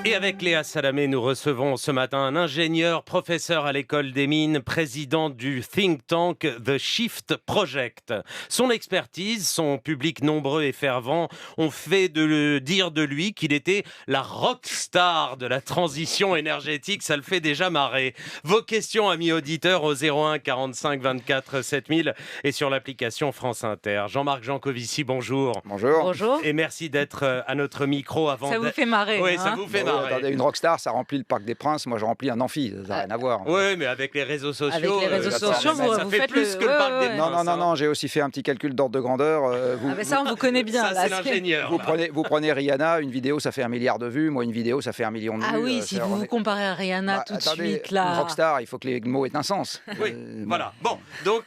Et avec Léa Salamé, nous recevons ce matin un ingénieur, professeur à l'école des mines, président du think tank The Shift Project. Son expertise, son public nombreux et fervent ont fait dire de lui qu'il était la rockstar de la transition énergétique. Ça le fait déjà marrer. Vos questions, amis auditeurs, au 01 45 24 7000 et sur l'application France Inter. Jean-Marc Jancovici, bonjour. Bonjour. Bonjour. Et merci d'être à notre micro avant. Ça vous fait marrer, Oui, hein? ça vous fait Bah marrer. ouais, attendez, une rockstar, ça remplit le Parc des Princes. Moi, je remplis un amphi. Ça n'a rien à voir. Oui, mais avec les réseaux sociaux, Avec les réseaux sociaux, ça vous fait faites plus le- que le ouais, Parc ouais, des ouais. Princes. Non, j'ai aussi fait un petit calcul d'ordre de grandeur. Ah ben ça, on vous connaît bien. Ça, là, c'est l'ingénieur. Vous là. prenez Rihanna, une vidéo, ça fait 1 milliard de vues. Moi, une vidéo, ça fait 1 million de vues. Ah oui, si vous vous comparez à Rihanna Bah, tout de attendez, suite, Une là. rockstar, il faut que les mots aient un sens. Oui, voilà. Bon, donc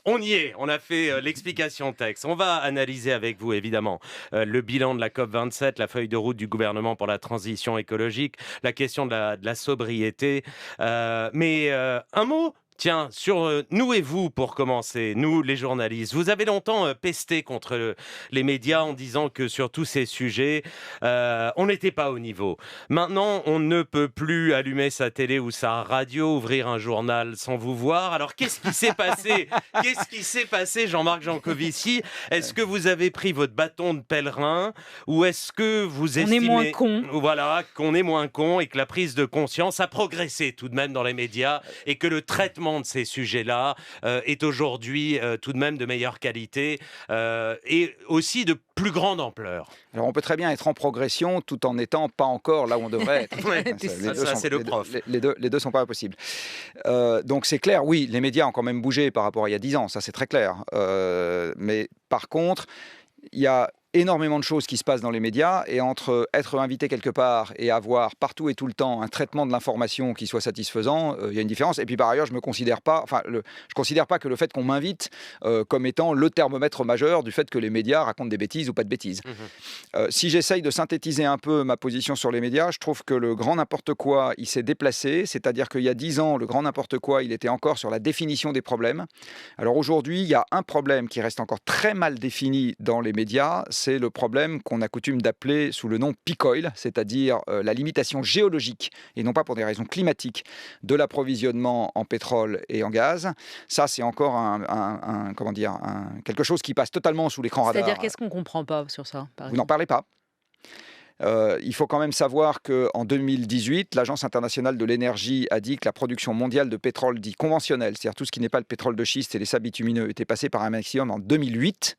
on y est. On a fait l'explication texte. On va analyser avec vous, évidemment, le bilan de la COP27, la feuille de route du gouvernement pour la transition écologique, la question de la sobriété. Mais un mot. Tiens, sur nous et vous, pour commencer, nous les journalistes, vous avez longtemps pesté contre les médias en disant que sur tous ces sujets, on n'était pas au niveau. Maintenant, on ne peut plus allumer sa télé ou sa radio, ouvrir un journal sans vous voir. Alors, qu'est-ce qui s'est passé? Qu'est-ce qui s'est passé, Jean-Marc Jancovici? Est-ce que vous avez pris votre bâton de pèlerin ou est-ce que vous On est estimez... moins cons. Voilà, qu'on est moins con et que la prise de conscience a progressé tout de même dans les médias et que le traitement de ces sujets-là est aujourd'hui tout de même de meilleure qualité et aussi de plus grande ampleur. Alors, on peut très bien être en progression tout en n'étant pas encore là où on devrait être. Ouais, Les ça, c'est le prof. Les deux sont pas possibles. Donc, c'est clair, oui, les médias ont quand même bougé par rapport à il y a 10 ans, ça c'est très clair. Mais par contre, il y a énormément de choses qui se passent dans les médias et entre être invité quelque part et avoir partout et tout le temps un traitement de l'information qui soit satisfaisant, il y a une différence. Et puis par ailleurs, je considère pas que le fait qu'on m'invite comme étant le thermomètre majeur du fait que les médias racontent des bêtises ou pas de bêtises. Si j'essaye de synthétiser un peu ma position sur les médias, je trouve que le grand n'importe quoi, il s'est déplacé, c'est-à-dire qu'il y a 10 ans, le grand n'importe quoi, il était encore sur la définition des problèmes. Alors aujourd'hui, il y a un problème qui reste encore très mal défini dans les médias, c'est le problème qu'on a coutume d'appeler sous le nom peak oil, c'est-à-dire la limitation géologique, et non pas pour des raisons climatiques, de l'approvisionnement en pétrole et en gaz. Ça, c'est encore quelque chose qui passe totalement sous l'écran radar. C'est-à-dire, qu'est-ce qu'on comprend pas sur ça, par Vous n'en exemple? parlez pas. Il faut quand même savoir qu'en 2018, l'Agence internationale de l'énergie a dit que la production mondiale de pétrole dit conventionnel, c'est-à-dire tout ce qui n'est pas le pétrole de schiste et les sables bitumineux, était passé par un maximum en 2008,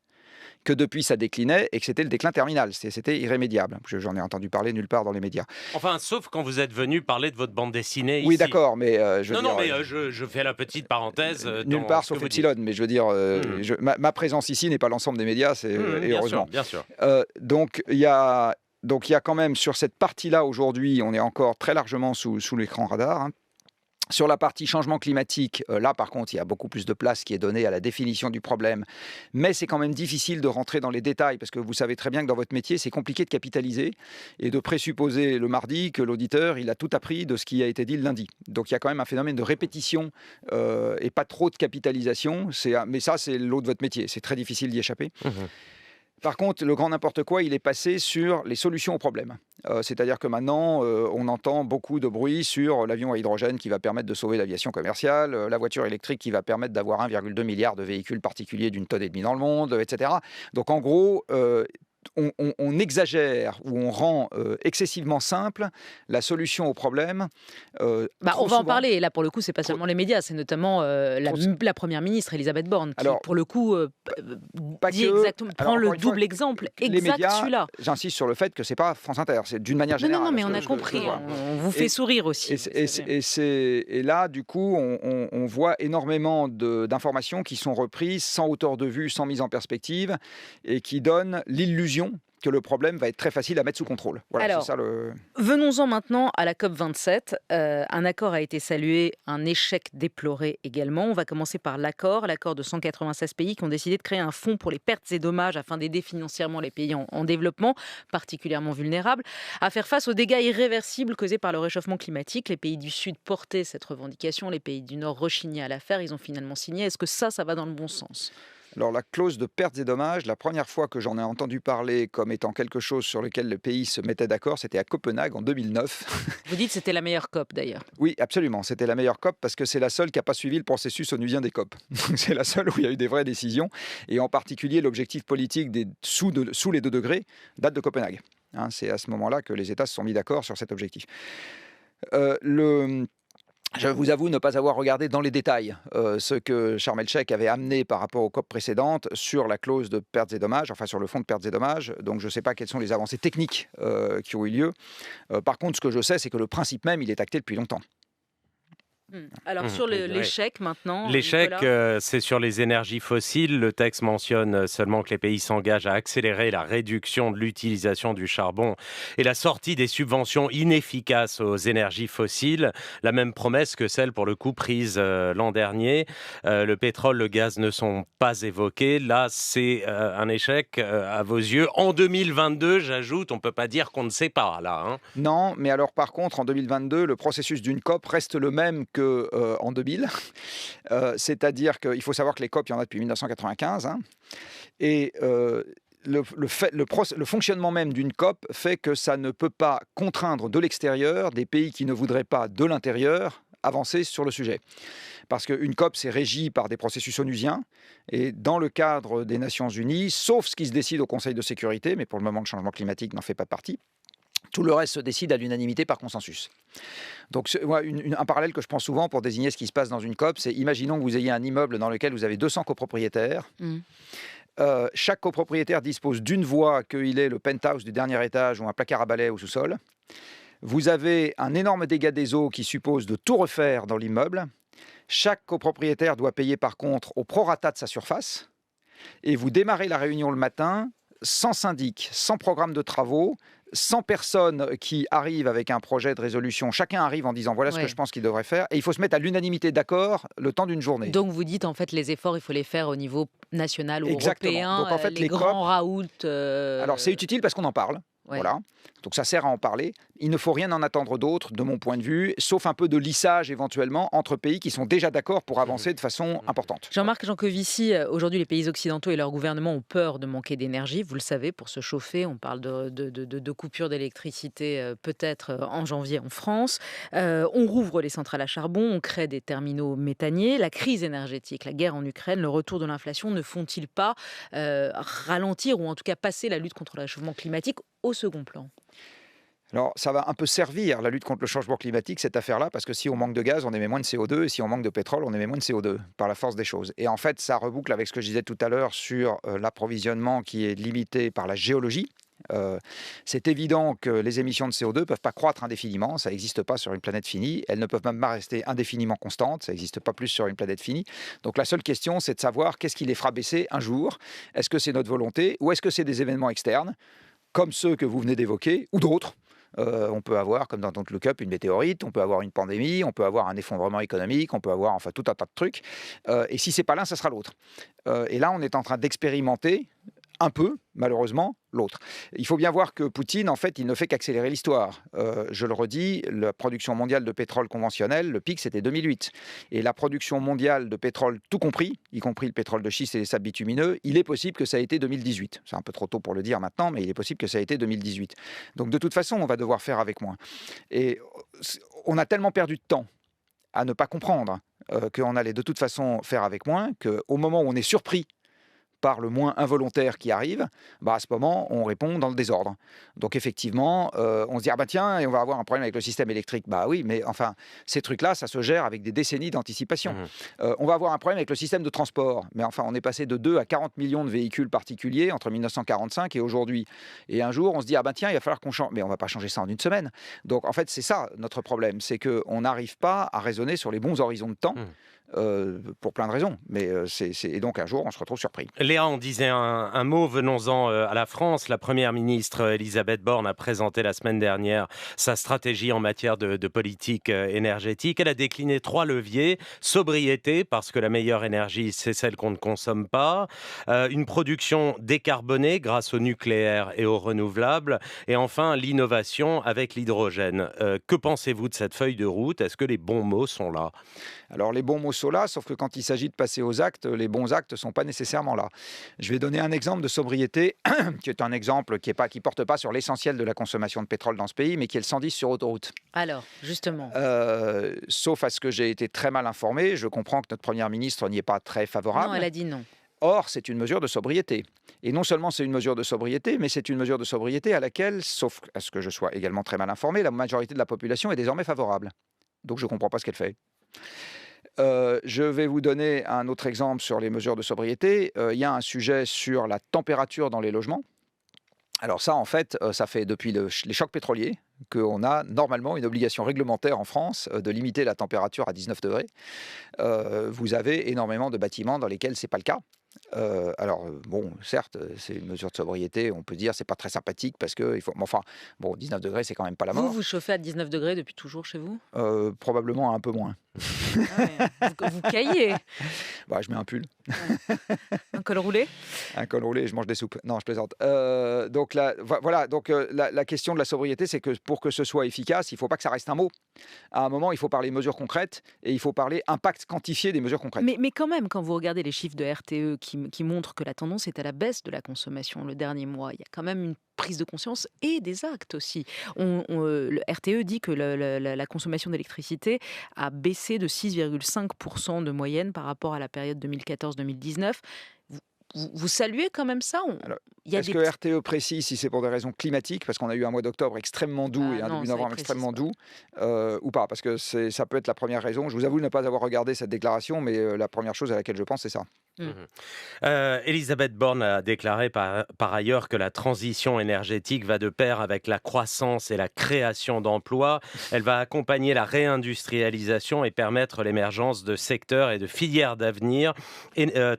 que depuis ça déclinait et que c'était le déclin terminal, c'était irrémédiable. J'en ai entendu parler nulle part dans les médias. Enfin, sauf quand vous êtes venu parler de votre bande dessinée ici. Oui, d'accord, mais je fais la petite parenthèse. Nulle dans part ce que sauf vous dites. Epsilon, mais je veux dire, ma présence ici n'est pas l'ensemble des médias, et Bien heureusement. sûr, bien sûr. Donc il y a quand même sur cette partie-là aujourd'hui, on est encore très largement sous l'écran radar. Hein. Sur la partie changement climatique, là par contre, il y a beaucoup plus de place qui est donnée à la définition du problème. Mais c'est quand même difficile de rentrer dans les détails parce que vous savez très bien que dans votre métier, c'est compliqué de capitaliser et de présupposer le mardi que l'auditeur, il a tout appris de ce qui a été dit le lundi. Donc il y a quand même un phénomène de répétition et pas trop de capitalisation. Mais ça, c'est l'eau de votre métier. C'est très difficile d'y échapper. Par contre, le grand n'importe quoi, il est passé sur les solutions aux problèmes. C'est-à-dire que maintenant, on entend beaucoup de bruit sur l'avion à hydrogène qui va permettre de sauver l'aviation commerciale, la voiture électrique qui va permettre d'avoir 1,2 milliard de véhicules particuliers d'une tonne et demie dans le monde, etc. Donc en gros, on exagère ou on rend excessivement simple la solution au problème. On va en parler. Et là, pour le coup, c'est pas seulement les médias, c'est notamment la première ministre Elisabeth Borne qui, Alors, pour le coup, dit exactement, prend le double exemple les exact médias, celui-là. J'insiste sur le fait que c'est pas France Inter, c'est d'une manière générale. Non, mais on a Je compris. vois. On vous fait sourire aussi. Et là, du coup, on voit énormément d'informations qui sont reprises sans hauteur de vue, sans mise en perspective, et qui donnent l'illusion que le problème va être très facile à mettre sous contrôle. Voilà, Alors, c'est ça venons-en maintenant à la COP27. Un accord a été salué, un échec déploré également. On va commencer par l'accord de 196 pays qui ont décidé de créer un fonds pour les pertes et dommages afin d'aider financièrement les pays en développement, particulièrement vulnérables, à faire face aux dégâts irréversibles causés par le réchauffement climatique. Les pays du Sud portaient cette revendication, les pays du Nord rechignaient à la faire, ils ont finalement signé. Est-ce que ça va dans le bon sens ? Alors la clause de pertes et dommages, la première fois que j'en ai entendu parler comme étant quelque chose sur lequel le pays se mettait d'accord, c'était à Copenhague en 2009. Vous dites que c'était la meilleure COP d'ailleurs. Oui, absolument, c'était la meilleure COP parce que c'est la seule qui n'a pas suivi le processus onusien des COP. Donc c'est la seule où il y a eu des vraies décisions et en particulier l'objectif politique des sous les 2 degrés date de Copenhague. Hein, c'est à ce moment-là que les États se sont mis d'accord sur cet objectif. Je vous avoue ne pas avoir regardé dans les détails ce que Sharm el-Sheikh avait amené par rapport aux COP précédentes sur la clause de pertes et dommages, enfin sur le fonds de pertes et dommages. Donc je ne sais pas quelles sont les avancées techniques qui ont eu lieu. Par contre, ce que je sais, c'est que le principe même, il est acté depuis longtemps. Alors sur l'échec maintenant, l'échec, Nicolas c'est sur les énergies fossiles. Le texte mentionne seulement que les pays s'engagent à accélérer la réduction de l'utilisation du charbon et la sortie des subventions inefficaces aux énergies fossiles. La même promesse que celle pour le coup prise l'an dernier. Le pétrole, le gaz ne sont pas évoqués. Là, c'est un échec à vos yeux. En 2022, j'ajoute, on ne peut pas dire qu'on ne sait pas là. Hein. Non, mais alors par contre, en 2022, le processus d'une COP reste le même qu'en 2000. C'est-à-dire qu'il faut savoir que les COP, il y en a depuis 1995. Hein, et le fonctionnement même d'une COP fait que ça ne peut pas contraindre de l'extérieur des pays qui ne voudraient pas de l'intérieur avancer sur le sujet. Parce qu'une COP, c'est régi par des processus onusiens. Et dans le cadre des Nations Unies, sauf ce qui se décide au Conseil de sécurité, mais pour le moment, le changement climatique n'en fait pas partie, tout le reste se décide à l'unanimité par consensus. Donc, un parallèle que je prends souvent pour désigner ce qui se passe dans une COP, c'est imaginons que vous ayez un immeuble dans lequel vous avez 200 copropriétaires. Chaque copropriétaire dispose d'une voie, qu'il ait le penthouse du dernier étage ou un placard à balai au sous-sol. Vous avez un énorme dégât des eaux qui suppose de tout refaire dans l'immeuble. Chaque copropriétaire doit payer par contre au prorata de sa surface. Et vous démarrez la réunion le matin sans syndic, sans programme de travaux, sans personne qui arrive avec un projet de résolution. Chacun arrive en disant voilà ce que je pense qu'il devrait faire. Et il faut se mettre à l'unanimité d'accord le temps d'une journée. Donc vous dites en fait les efforts, il faut les faire au niveau national ou européen. Donc en fait les grands raouts. Alors c'est utile parce qu'on en parle. Ouais. Voilà. Donc ça sert à en parler. Il ne faut rien en attendre d'autre, de mon point de vue, sauf un peu de lissage éventuellement entre pays qui sont déjà d'accord pour avancer de façon importante. Jean-Marc Jancovici, aujourd'hui les pays occidentaux et leurs gouvernements ont peur de manquer d'énergie. Vous le savez, pour se chauffer, on parle de coupures d'électricité peut-être en janvier en France. On rouvre les centrales à charbon, on crée des terminaux méthaniers. La crise énergétique, la guerre en Ukraine, le retour de l'inflation ne font-ils pas ralentir ou en tout cas passer la lutte contre le réchauffement climatique au second plan ? Alors, ça va un peu servir la lutte contre le changement climatique, cette affaire-là, parce que si on manque de gaz, on émet moins de CO2, et si on manque de pétrole, on émet moins de CO2, par la force des choses. Et en fait, ça reboucle avec ce que je disais tout à l'heure sur l'approvisionnement qui est limité par la géologie. C'est évident que les émissions de CO2 ne peuvent pas croître indéfiniment, ça n'existe pas sur une planète finie, elles ne peuvent même pas rester indéfiniment constantes, ça n'existe pas plus sur une planète finie. Donc la seule question, c'est de savoir qu'est-ce qui les fera baisser un jour. Est-ce que c'est notre volonté ou est-ce que c'est des événements externes, comme ceux que vous venez d'évoquer, ou d'autres? On peut avoir, comme dans Don't Look Up, une météorite, on peut avoir une pandémie, on peut avoir un effondrement économique, on peut avoir enfin tout un tas de trucs. Et si c'est pas l'un, ça sera l'autre. Et là, on est en train d'expérimenter un peu, malheureusement, l'autre. Il faut bien voir que Poutine, en fait, il ne fait qu'accélérer l'histoire. Je le redis, la production mondiale de pétrole conventionnel, le pic, c'était 2008. Et la production mondiale de pétrole, tout compris, y compris le pétrole de schiste et les sables bitumineux, il est possible que ça ait été 2018. C'est un peu trop tôt pour le dire maintenant, mais il est possible que ça ait été 2018. Donc, de toute façon, on va devoir faire avec moins. Et on a tellement perdu de temps à ne pas comprendre qu'on allait de toute façon faire avec moins, qu'au moment où on est surpris par le moins involontaire qui arrive, à ce moment, on répond dans le désordre. Donc effectivement, on se dit, tiens, et on va avoir un problème avec le système électrique. Oui, mais enfin, ces trucs-là, ça se gère avec des décennies d'anticipation. On va avoir un problème avec le système de transport. Mais enfin, on est passé de 2 à 40 millions de véhicules particuliers entre 1945 et aujourd'hui. Et un jour, on se dit, tiens, il va falloir qu'on change. Mais on ne va pas changer ça en une semaine. Donc en fait, c'est ça notre problème. C'est qu'on n'arrive pas à raisonner sur les bons horizons de temps. Pour plein de raisons. Et donc un jour, on se retrouve surpris. Léa, on disait un mot, venons-en à la France. La Première ministre Elisabeth Borne a présenté la semaine dernière sa stratégie en matière de politique énergétique. Elle a décliné 3 leviers. Sobriété, parce que la meilleure énergie, c'est celle qu'on ne consomme pas. Une production décarbonée grâce au nucléaire et aux renouvelables. Et enfin, l'innovation avec l'hydrogène. Que pensez-vous de cette feuille de route? Est-ce que les bons mots sont là? Alors les bons mots saut-là, sauf que quand il s'agit de passer aux actes, les bons actes ne sont pas nécessairement là. Je vais donner un exemple de sobriété, qui est un exemple qui ne porte pas sur l'essentiel de la consommation de pétrole dans ce pays, mais qui est le 110 sur autoroute. Alors, justement. Sauf à ce que j'ai été très mal informé, je comprends que notre Première ministre n'y est pas très favorable. Non, elle a dit non. Or, c'est une mesure de sobriété. Et non seulement c'est une mesure de sobriété, mais c'est une mesure de sobriété à laquelle, sauf à ce que je sois également très mal informé, la majorité de la population est désormais favorable. Donc je ne comprends pas ce qu'elle fait. Je vais vous donner un autre exemple sur les mesures de sobriété. Il y a un sujet sur la température dans les logements. Alors ça, en fait, ça fait depuis les chocs pétroliers qu'on a normalement une obligation réglementaire en France de limiter la température à 19 degrés. Vous avez énormément de bâtiments dans lesquels ce n'est pas le cas. Bon, certes, c'est une mesure de sobriété, on peut dire c'est pas très sympathique parce que il faut, mais enfin, bon, 19 degrés, c'est quand même pas la mort. Vous chauffez à 19 degrés depuis toujours chez vous? Probablement un peu moins. Ah ouais. Vous caillez. Bah, je mets un pull. Ouais. Un col roulé? Un col roulé, je mange des soupes. Non, je plaisante. Donc voilà, donc la question de la sobriété, c'est que pour que ce soit efficace, il ne faut pas que ça reste un mot. À un moment, il faut parler mesures concrètes et il faut parler impact quantifié des mesures concrètes. Mais quand même, quand vous regardez les chiffres de RTE qui montrent que la tendance est à la baisse de la consommation le dernier mois, il y a quand même une prise de conscience et des actes aussi. Le RTE dit que la consommation d'électricité a baissé de 6,5% de moyenne par rapport à la période 2014-2019. Vous saluez quand même ça? Alors, est-ce que RTE précise si c'est pour des raisons climatiques, parce qu'on a eu un mois d'octobre extrêmement doux et un début novembre extrêmement doux, ou pas? Parce que ça peut être la première raison. Je vous avoue ne pas avoir regardé cette déclaration, mais la première chose à laquelle je pense, c'est ça. Elisabeth Borne a déclaré par ailleurs que la transition énergétique va de pair avec la croissance et la création d'emplois. Elle va accompagner la réindustrialisation et permettre l'émergence de secteurs et de filières d'avenir.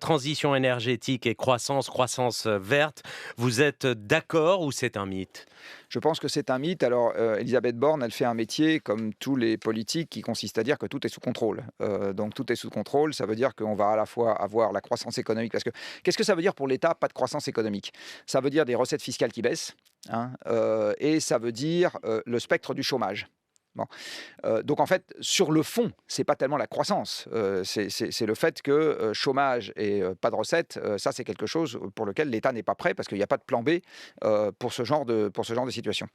Transition énergétique et croissance verte, vous êtes d'accord ou c'est un mythe? Je pense que c'est un mythe. Alors, Elisabeth Borne, elle fait un métier, comme tous les politiques, qui consiste à dire que tout est sous contrôle. Donc, tout est sous contrôle, ça veut dire qu'on va à la fois avoir la croissance économique. Parce que, qu'est-ce que ça veut dire pour l'État, pas de croissance économique? Ça veut dire des recettes fiscales qui baissent, hein, et ça veut dire le spectre du chômage. Bon. Donc en fait, sur le fond, c'est pas tellement la croissance, c'est le fait que chômage et pas de recettes, ça c'est quelque chose pour lequel l'État n'est pas prêt parce qu'il n'y a pas de plan B pour ce genre de situation.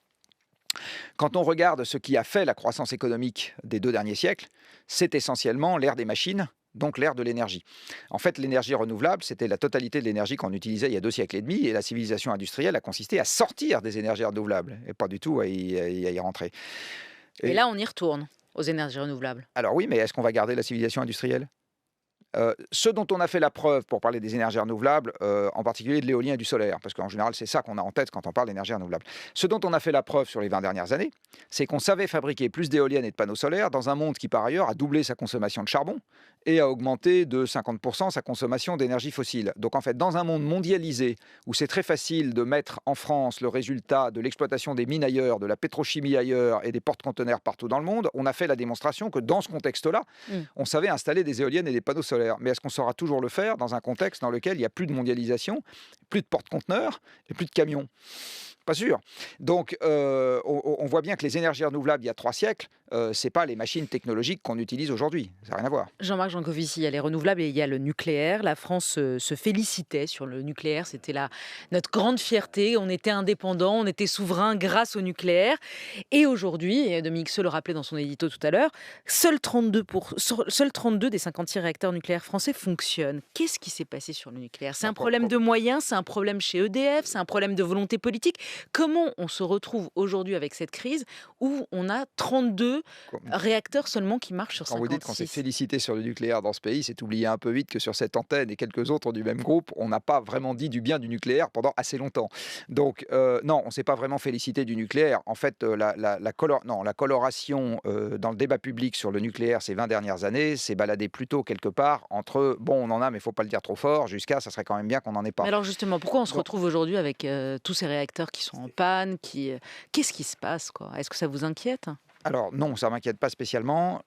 Quand on regarde ce qui a fait la croissance économique des 2 derniers siècles, c'est essentiellement l'ère des machines, donc l'ère de l'énergie. En fait, l'énergie renouvelable, c'était la totalité de l'énergie qu'on utilisait il y a 2 siècles et demi, et la civilisation industrielle a consisté à sortir des énergies renouvelables, et pas du tout à y rentrer. Et là, on y retourne, aux énergies renouvelables. Alors oui, mais est-ce qu'on va garder la civilisation industrielle? Ce dont on a fait la preuve pour parler des énergies renouvelables, en particulier de l'éolien et du solaire, parce qu'en général, c'est ça qu'on a en tête quand on parle d'énergie renouvelable. Ce dont on a fait la preuve sur les 20 dernières années, c'est qu'on savait fabriquer plus d'éoliennes et de panneaux solaires dans un monde qui, par ailleurs, a doublé sa consommation de charbon et a augmenté de 50% sa consommation d'énergie fossile. Donc, en fait, dans un monde mondialisé où c'est très facile de mettre en France le résultat de l'exploitation des mines ailleurs, de la pétrochimie ailleurs et des porte-conteneurs partout dans le monde, on a fait la démonstration que dans ce contexte-là, on savait installer des éoliennes et des panneaux solaires. Mais est-ce qu'on saura toujours le faire dans un contexte dans lequel il n'y a plus de mondialisation, plus de porte-conteneurs et plus de camions? Pas sûr. Donc, on voit bien que les énergies renouvelables, il y a 3 siècles, ce n'est pas les machines technologiques qu'on utilise aujourd'hui. Ça n'a rien à voir. Jean-Marc Jancovici, il y a les renouvelables et il y a le nucléaire. La France se félicitait sur le nucléaire. C'était notre grande fierté. On était indépendant, on était souverain grâce au nucléaire. Et aujourd'hui, et Dominique Seux le rappelait dans son édito tout à l'heure, seuls 32 des 56 réacteurs nucléaires français fonctionnent. Qu'est-ce qui s'est passé sur le nucléaire? C'est un problème de moyens, c'est un problème chez EDF, c'est un problème de volonté politique. Comment on se retrouve aujourd'hui avec cette crise où on a 32 réacteurs seulement qui marchent sur 56? Quand vous dites qu'on s'est félicité sur le nucléaire dans ce pays, c'est oublier un peu vite que sur cette antenne et quelques autres du même groupe, on n'a pas vraiment dit du bien du nucléaire pendant assez longtemps. Donc non, on ne s'est pas vraiment félicité du nucléaire. En fait, la coloration dans le débat public sur le nucléaire ces 20 dernières années s'est baladée plutôt quelque part entre bon, on en a mais il ne faut pas le dire trop fort, jusqu'à ça serait quand même bien qu'on n'en ait pas. Mais alors justement, pourquoi on se retrouve aujourd'hui avec tous ces réacteurs qui sont en panne, qu'est-ce qui se passe, quoi? Est-ce que ça vous inquiète? Alors non, ça ne m'inquiète pas spécialement,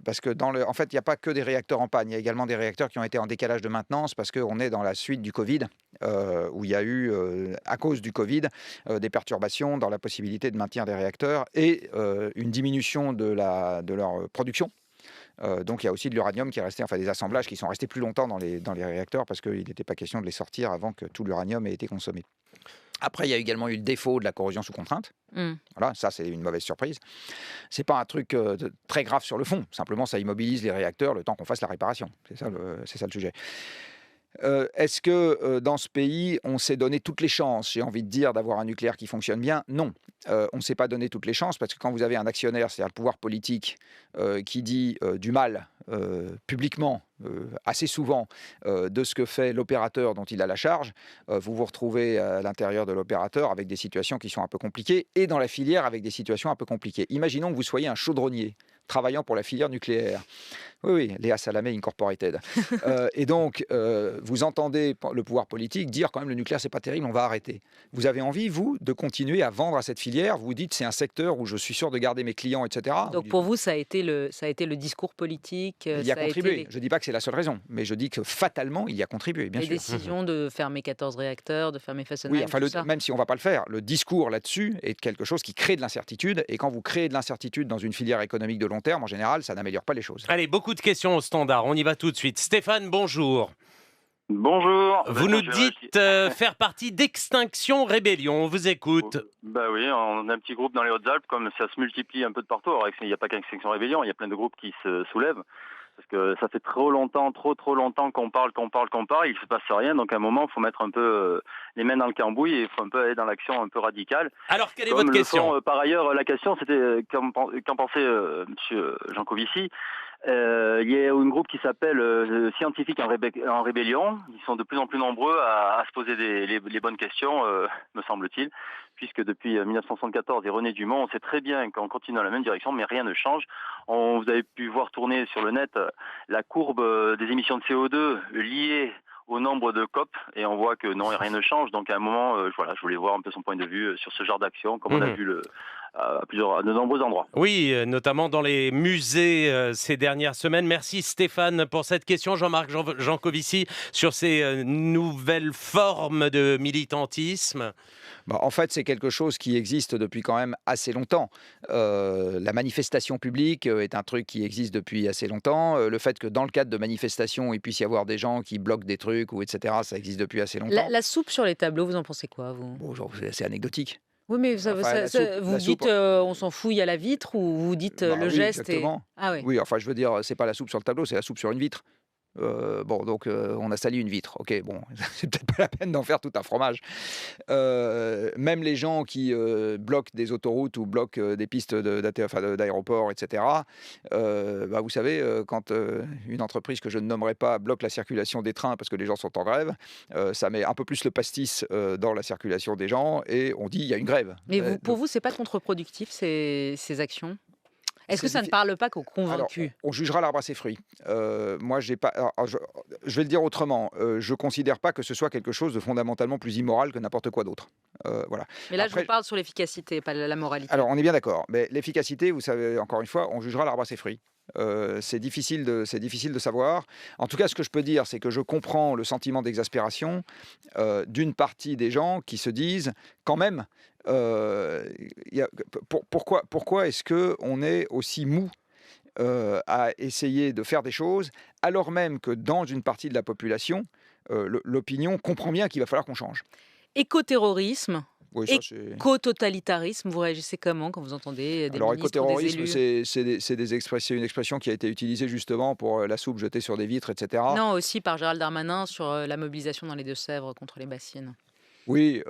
parce que en fait, il n'y a pas que des réacteurs en panne, il y a également des réacteurs qui ont été en décalage de maintenance, parce qu'on est dans la suite du Covid, où il y a eu, à cause du Covid, des perturbations dans la possibilité de maintien des réacteurs et une diminution de leur production. Donc il y a aussi de l'uranium qui est resté, enfin des assemblages qui sont restés plus longtemps dans les réacteurs parce qu'il n'était pas question de les sortir avant que tout l'uranium ait été consommé. Après, il y a également eu le défaut de la corrosion sous contrainte. Voilà, ça c'est une mauvaise surprise. C'est pas un truc très grave sur le fond. Simplement, ça immobilise les réacteurs le temps qu'on fasse la réparation. C'est ça le sujet. Est-ce que dans ce pays, on s'est donné toutes les chances, j'ai envie de dire, d'avoir un nucléaire qui fonctionne bien? Non. On ne s'est pas donné toutes les chances parce que quand vous avez un actionnaire, c'est-à-dire le pouvoir politique, qui dit du mal publiquement, assez souvent, de ce que fait l'opérateur dont il a la charge, vous vous retrouvez à l'intérieur de l'opérateur avec des situations qui sont un peu compliquées et dans la filière avec des situations un peu compliquées. Imaginons que vous soyez un chaudronnier travaillant pour la filière nucléaire. Oui, Léa Salamé Incorporated. Et donc, vous entendez le pouvoir politique dire quand même le nucléaire, c'est pas terrible, on va arrêter. Vous avez envie, vous, de continuer à vendre à cette filière. Vous dites, c'est un secteur où je suis sûr de garder mes clients, etc. Donc pour vous, ça a été le discours politique. Il y a contribué. Je ne dis pas que c'est la seule raison, mais je dis que fatalement, il y a contribué, bien sûr. Les décisions de fermer 14 réacteurs, de fermer Fessenheim, oui, enfin, même si on ne va pas le faire, le discours là-dessus est quelque chose qui crée de l'incertitude. Et quand vous créez de l'incertitude dans une filière économique de long terme, en général, ça n'améliore pas les choses. Allez, beaucoup de questions au standard. On y va tout de suite. Stéphane, bonjour. Bonjour. Vous nous dites faire partie d'Extinction Rébellion. On vous écoute. Bah oui, on a un petit groupe dans les Hautes-Alpes, comme ça se multiplie un peu de partout. Alors, il n'y a pas qu'Extinction Rébellion, il y a plein de groupes qui se soulèvent. Parce que ça fait trop longtemps qu'on parle, il ne se passe rien. Donc à un moment, il faut mettre un peu les mains dans le cambouis et il faut un peu aller dans l'action un peu radicale. Alors, quelle est votre question? Par ailleurs, la question, c'était qu'en pensait M. Jancovici. Il y a un groupe qui s'appelle Scientifiques en Rébellion. Ils sont de plus en plus nombreux à se poser les bonnes questions, me semble-t-il, puisque depuis 1974 et René Dumont, on sait très bien qu'on continue dans la même direction, mais rien ne change. Vous avez pu voir tourner sur le net la courbe des émissions de CO2 liées au nombre de COP, et on voit que non, rien ne change. Donc à un moment, voilà, je voulais voir un peu son point de vue sur ce genre d'action, comme on a vu à de nombreux endroits. Oui, notamment dans les musées ces dernières semaines. Merci Stéphane pour cette question. Jean-Marc Jancovici, sur ces nouvelles formes de militantisme. En fait, c'est quelque chose qui existe depuis quand même assez longtemps. La manifestation publique est un truc qui existe depuis assez longtemps. Le fait que dans le cadre de manifestations, il puisse y avoir des gens qui bloquent des trucs, etc., ça existe depuis assez longtemps. La soupe sur les tableaux, vous en pensez quoi, vous? C'est anecdotique. Oui, mais vous dites on s'en fout, il y a la vitre, ou vous dites le geste exactement. Ah oui. Oui, enfin, je veux dire, c'est pas la soupe sur le tableau, c'est la soupe sur une vitre. Donc on a sali une vitre. Ok, bon, c'est peut-être pas la peine d'en faire tout un fromage. Même les gens qui bloquent des autoroutes ou bloquent des pistes d'aéroports, etc. Vous savez, quand une entreprise que je ne nommerai pas bloque la circulation des trains parce que les gens sont en grève, ça met un peu plus le pastis dans la circulation des gens et on dit il y a une grève. Mais pour vous, c'est pas contre-productif ces actions? Est-ce que ça ne parle pas qu'aux convaincus? Alors, on jugera l'arbre à ses fruits. Moi, j'ai pas. Je vais le dire autrement. Je considère pas que ce soit quelque chose de fondamentalement plus immoral que n'importe quoi d'autre. Voilà. Mais là, je vous parle sur l'efficacité, pas la moralité. Alors, on est bien d'accord. Mais l'efficacité, vous savez, encore une fois, on jugera l'arbre à ses fruits. C'est difficile de savoir. En tout cas, ce que je peux dire, c'est que je comprends le sentiment d'exaspération d'une partie des gens qui se disent, quand même, pourquoi est-ce qu'on est aussi mou à essayer de faire des choses, alors même que dans une partie de la population, l'opinion comprend bien qu'il va falloir qu'on change. Écoterrorisme. Oui, éco-totalitarisme, vous réagissez comment quand vous entendez des ministres ou des élus? C'est une expression qui a été utilisée justement pour la soupe jetée sur des vitres, etc. Non, aussi par Gérald Darmanin sur la mobilisation dans les Deux-Sèvres contre les bassines. Oui,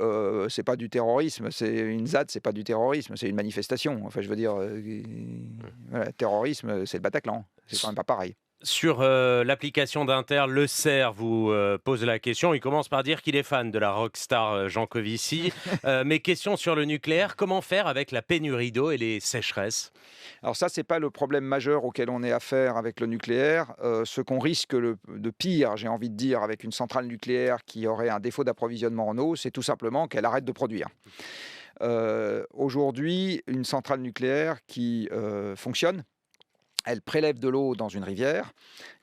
c'est pas du terrorisme, c'est une ZAD, c'est pas du terrorisme, c'est une manifestation. Enfin, je veux dire, terrorisme, c'est le Bataclan, c'est quand même pas pareil. Sur l'application d'Inter, Le Cerf vous pose la question. Il commence par dire qu'il est fan de la rockstar Jancovici. Mais question sur le nucléaire, comment faire avec la pénurie d'eau et les sécheresses? Alors ça, c'est pas le problème majeur auquel on est affaire avec le nucléaire. Ce qu'on risque de pire, j'ai envie de dire, avec une centrale nucléaire qui aurait un défaut d'approvisionnement en eau, c'est tout simplement qu'elle arrête de produire. Aujourd'hui, une centrale nucléaire qui fonctionne, elle prélève de l'eau dans une rivière.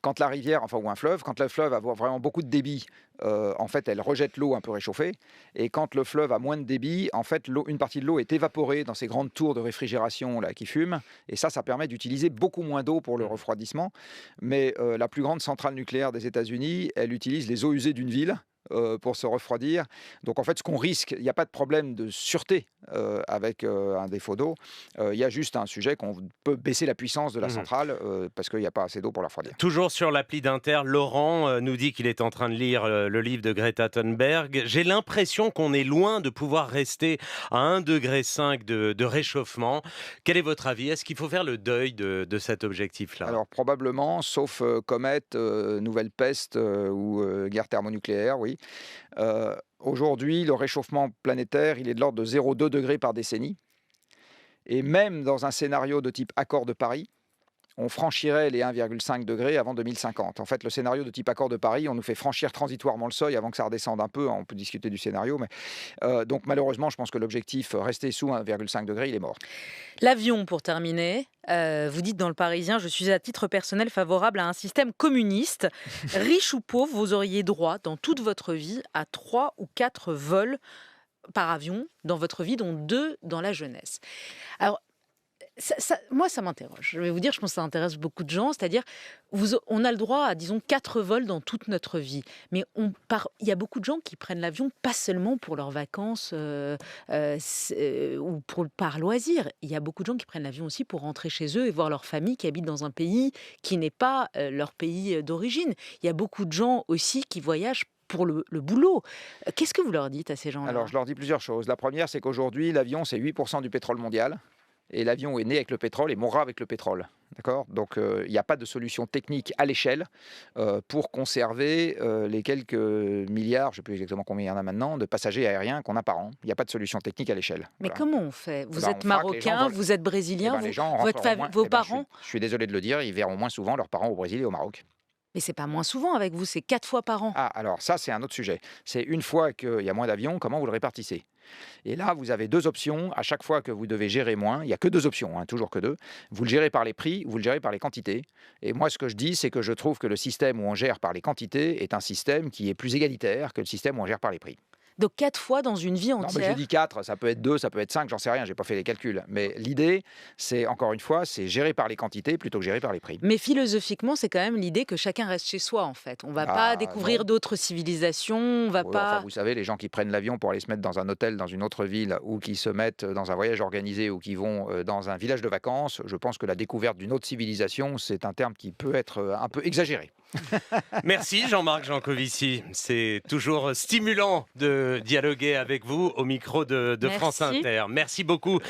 Quand la rivière, enfin ou un fleuve, quand le fleuve a vraiment beaucoup de débit, en fait, elle rejette l'eau un peu réchauffée. Et quand le fleuve a moins de débit, en fait, une partie de l'eau est évaporée dans ces grandes tours de réfrigération là qui fument. Et ça permet d'utiliser beaucoup moins d'eau pour le refroidissement. Mais la plus grande centrale nucléaire des États-Unis, elle utilise les eaux usées d'une ville. Pour se refroidir. Donc en fait, ce qu'on risque, il n'y a pas de problème de sûreté avec un défaut d'eau. Il y a juste un sujet qu'on peut baisser la puissance de la centrale parce qu'il n'y a pas assez d'eau pour la refroidir. Toujours sur l'appli d'Inter, Laurent nous dit qu'il est en train de lire le livre de Greta Thunberg. J'ai l'impression qu'on est loin de pouvoir rester à 1,5 degré de réchauffement. Quel est votre avis? Est-ce qu'il faut faire le deuil de cet objectif-là? Alors probablement, sauf comète, nouvelle peste ou guerre thermonucléaire, oui. Aujourd'hui, le réchauffement planétaire, il est de l'ordre de 0,2 degrés par décennie. Et même dans un scénario de type accord de Paris, on franchirait les 1,5 degrés avant 2050. En fait, le scénario de type accord de Paris, on nous fait franchir transitoirement le seuil avant que ça redescende un peu. On peut discuter du scénario, mais donc malheureusement, je pense que l'objectif rester sous 1,5 degré, il est mort. L'avion, pour terminer, vous dites dans Le Parisien, je suis à titre personnel favorable à un système communiste. Riche ou pauvre, vous auriez droit dans toute votre vie à 3 ou 4 vols par avion dans votre vie, dont 2 dans la jeunesse. Alors, moi, ça m'interroge. Je vais vous dire, je pense que ça intéresse beaucoup de gens. C'est-à-dire, on a le droit à, disons, 4 vols dans toute notre vie. Mais il y a beaucoup de gens qui prennent l'avion pas seulement pour leurs vacances ou par loisir. Il y a beaucoup de gens qui prennent l'avion aussi pour rentrer chez eux et voir leur famille qui habite dans un pays qui n'est pas leur pays d'origine. Il y a beaucoup de gens aussi qui voyagent pour le boulot. Qu'est-ce que vous leur dites à ces gens-là? Alors, je leur dis plusieurs choses. La première, c'est qu'aujourd'hui, l'avion, c'est 8% du pétrole mondial. Et l'avion est né avec le pétrole et mourra avec le pétrole. D'accord ? Donc, il n'y a pas de solution technique à l'échelle pour conserver les quelques milliards, je ne sais plus exactement combien il y en a maintenant, de passagers aériens qu'on a par an. Il n'y a pas de solution technique à l'échelle. Mais voilà. Comment on fait? Vous Ben, êtes marocain, vous êtes brésilien, les gens vos parents... je suis désolé de le dire, ils verront moins souvent leurs parents au Brésil et au Maroc. Mais c'est pas moins souvent avec vous, c'est 4 fois par an. Ah, alors ça, c'est un autre sujet. C'est une fois qu'il y a moins d'avions, comment vous le répartissez? Et là, vous avez 2 options. À chaque fois que vous devez gérer moins, il n'y a que 2 options, toujours que 2. Vous le gérez par les prix, vous le gérez par les quantités. Et moi, ce que je dis, c'est que je trouve que le système où on gère par les quantités est un système qui est plus égalitaire que le système où on gère par les prix. Donc 4 fois dans une vie Non, entière. mais je dis 4, ça peut être 2, ça peut être 5, j'en sais rien, j'ai pas fait les calculs. Mais l'idée, c'est, encore une fois, c'est gérer par les quantités plutôt que gérer par les prix. Mais philosophiquement, c'est quand même l'idée que chacun reste chez soi, en fait. On va pas découvrir d'autres civilisations, on va pas... Enfin, vous savez, les gens qui prennent l'avion pour aller se mettre dans un hôtel dans une autre ville ou qui se mettent dans un voyage organisé ou qui vont dans un village de vacances, je pense que la découverte d'une autre civilisation, c'est un terme qui peut être un peu exagéré. Merci Jean-Marc Jancovici. C'est toujours stimulant de dialoguer avec vous au micro de France Inter. Merci beaucoup.